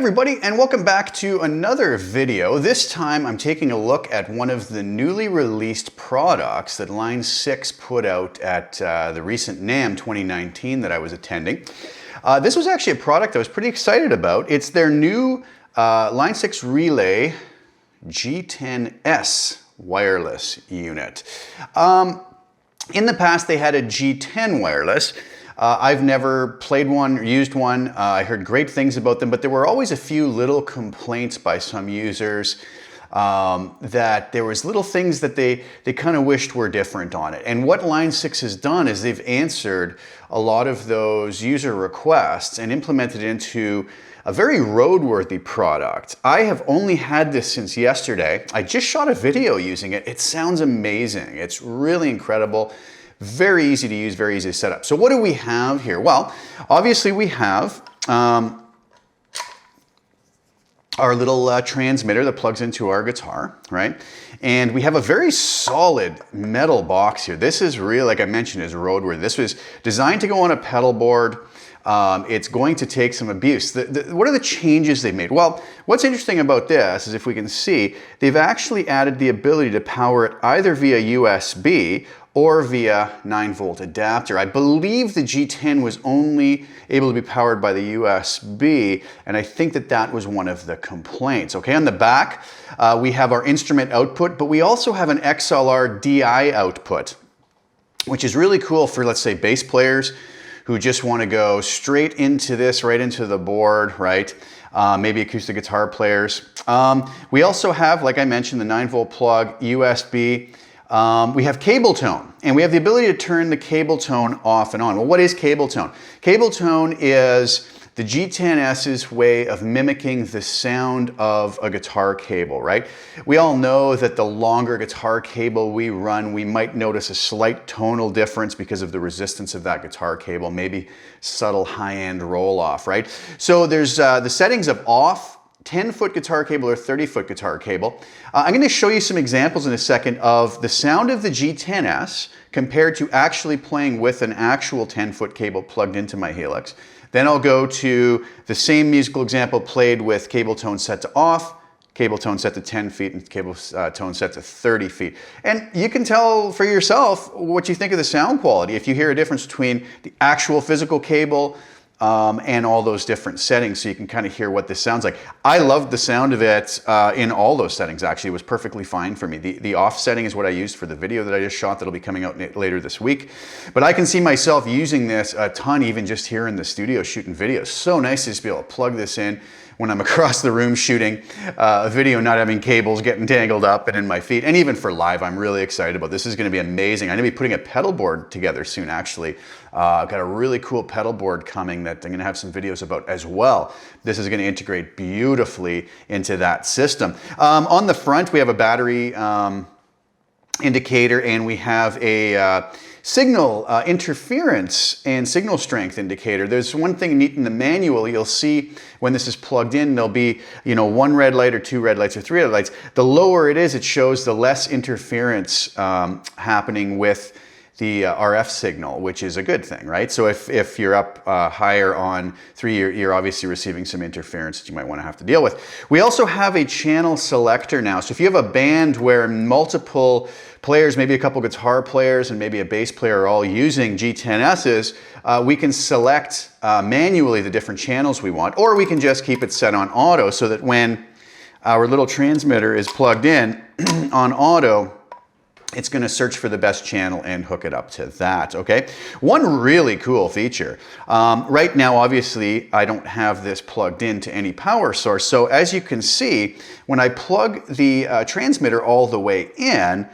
everybody, and welcome back to another video. This time I'm taking a look at one of the newly released products that Line 6 put out at the recent NAMM 2019 that I was attending. This was actually a product I was pretty excited about. It's their new Line 6 Relay G10S wireless unit. In the past they had a G10 wireless. I've never played one or used one. I heard great things about them, but there were always a few little complaints by some users that there was little things that they kind of wished were different on it. And what Line 6 has done is they've answered a lot of those user requests and implemented it into a very roadworthy product. I have only had this since yesterday. I just shot a video using it. It sounds amazing. It's really incredible. Very easy to use, very easy to set up. So what do we have here? Well, obviously we have our little transmitter that plugs into our guitar, right? And we have a very solid metal box here. This is really, like I mentioned, is roadworthy. This was designed to go on a pedal board. It's going to take some abuse. What are the changes they've made? Well, what's interesting about this is if we can see, they've actually added the ability to power it either via USB or via 9-volt adapter. I believe the G10 was only able to be powered by the USB, and I think that was one of the complaints. Okay, on the back, we have our instrument output, but we also have an XLR DI output, which is really cool for, let's say, bass players who just want to go straight into this, right into the board, right? Maybe acoustic guitar players. We also have, like I mentioned, the 9-volt plug, USB. We have cable tone, and we have the ability to turn the cable tone off and on. Well, what is cable tone? Cable tone is the G10S's way of mimicking the sound of a guitar cable, right? We all know that the longer guitar cable we run, we might notice a slight tonal difference because of the resistance of that guitar cable, maybe subtle high-end roll-off, right? So there's the settings of off, 10-foot guitar cable or 30-foot guitar cable. I'm going to show you some examples in a second of the sound of the G10S compared to actually playing with an actual 10-foot cable plugged into my Helix. Then I'll go to the same musical example played with cable tone set to off, cable tone set to 10 feet, and cable tone set to 30 feet. And you can tell for yourself what you think of the sound quality if you hear a difference between the actual physical cable and all those different settings, so you can kind of hear what this sounds like. I loved the sound of it in all those settings, actually. It was perfectly fine for me. The off setting is what I used for the video that I just shot that'll be coming out later this week. But I can see myself using this a ton, even just here in the studio shooting videos. So nice to just be able to plug this in when I'm across the room shooting a video, not having cables getting tangled up and in my feet. And even for live, I'm really excited about this. This is going to be amazing. I'm going to be putting a pedal board together soon, actually. I've got a really cool pedal board coming that I'm going to have some videos about as well. This is going to integrate beautifully into that system. On the front, we have a battery indicator, and we have a signal interference and signal strength indicator. There's one thing neat in the manual. You'll see when this is plugged in, there'll be, you know, 1 red light or 2 red lights or 3 red lights. The lower it is, it shows the less interference happening with the RF signal, which is a good thing, right? So if you're up higher on 3, you're obviously receiving some interference that you might want to have to deal with. We also have a channel selector now. So if you have a band where multiple players, maybe a couple guitar players and maybe a bass player are all using G10S's, we can select manually the different channels we want, or we can just keep it set on auto so that when our little transmitter is plugged in on auto, it's going to search for the best channel and hook it up to that, okay? One really cool feature. Right now, obviously, I don't have this plugged into any power source. So as you can see, when I plug the transmitter all the way in,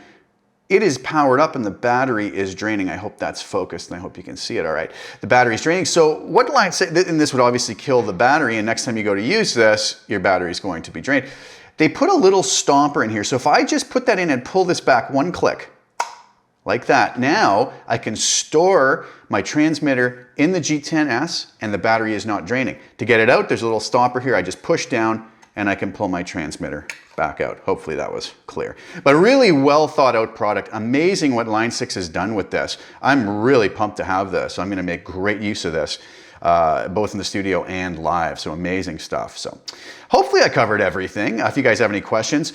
it is powered up and the battery is draining. I hope that's focused and I hope you can see it all right. The battery is draining. So what Line 6, and this would obviously kill the battery, and next time you go to use this, your battery is going to be drained. They put a little stomper in here. So if I just put that in and pull this back 1 click, like that, now I can store my transmitter in the G10S and the battery is not draining. To get it out, there's a little stopper here. I just push down and I can pull my transmitter back out. Hopefully that was clear. But a really well thought out product. Amazing what Line 6 has done with this. I'm really pumped to have this. I'm going to make great use of this. both in the studio and live. So amazing stuff. So hopefully I covered everything. If you guys have any questions,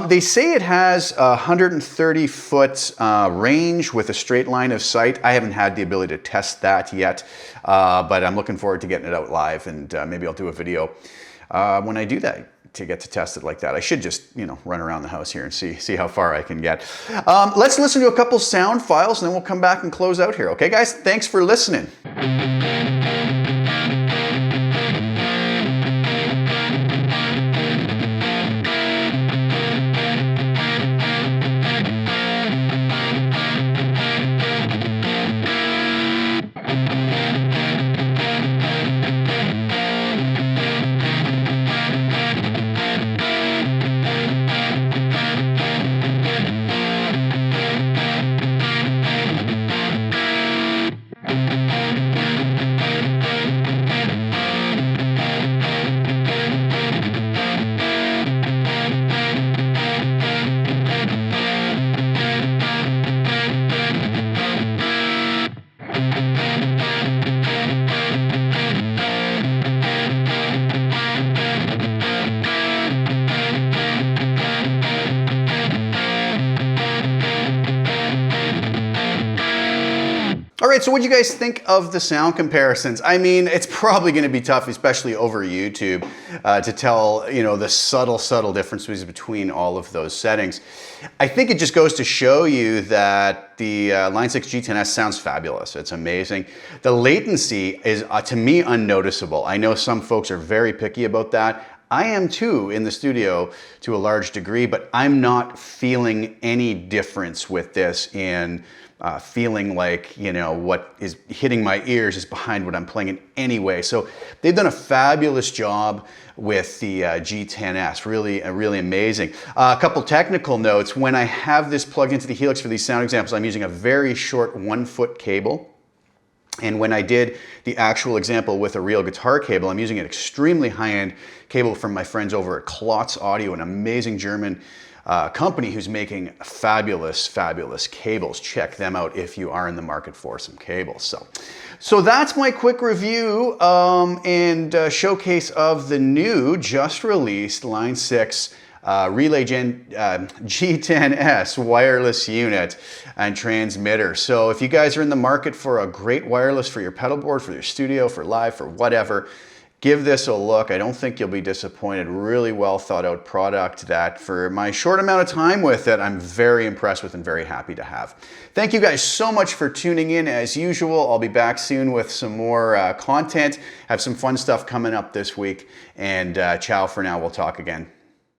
they say it has a 130-foot range with a straight line of sight. I haven't had the ability to test that yet, but I'm looking forward to getting it out live, and maybe I'll do a video when I do that, to get to test it like that. I should just, run around the house here and see how far I can get. Let's listen to a couple sound files, and then we'll come back and close out here. Okay, guys? Thanks for listening. All right, so what do you guys think of the sound comparisons? I mean, it's probably going to be tough, especially over YouTube, to tell, the subtle differences between all of those settings. I think it just goes to show you that the Line 6 G10S sounds fabulous. It's amazing. The latency is, to me, unnoticeable. I know some folks are very picky about that. I am too in the studio to a large degree, but I'm not feeling any difference with this in feeling like, what is hitting my ears is behind what I'm playing in any way. So they've done a fabulous job with the G10S, really amazing. A couple technical notes. When I have this plugged into the Helix for these sound examples, I'm using a very short 1-foot cable. And when I did the actual example with a real guitar cable, I'm using an extremely high-end cable from my friends over at Klotz Audio, an amazing German company who's making fabulous cables. Check them out if you are in the market for some cables. So that's my quick review and showcase of the new, just released Line 6 Relay G10S wireless unit and transmitter. So if you guys are in the market for a great wireless for your pedal board, for your studio, for live, for whatever, give this a look. I don't think you'll be disappointed. Really well thought out product that for my short amount of time with it, I'm very impressed with and very happy to have. Thank you guys so much for tuning in. As usual, I'll be back soon with some more content. Have some fun stuff coming up this week. And ciao for now. We'll talk again.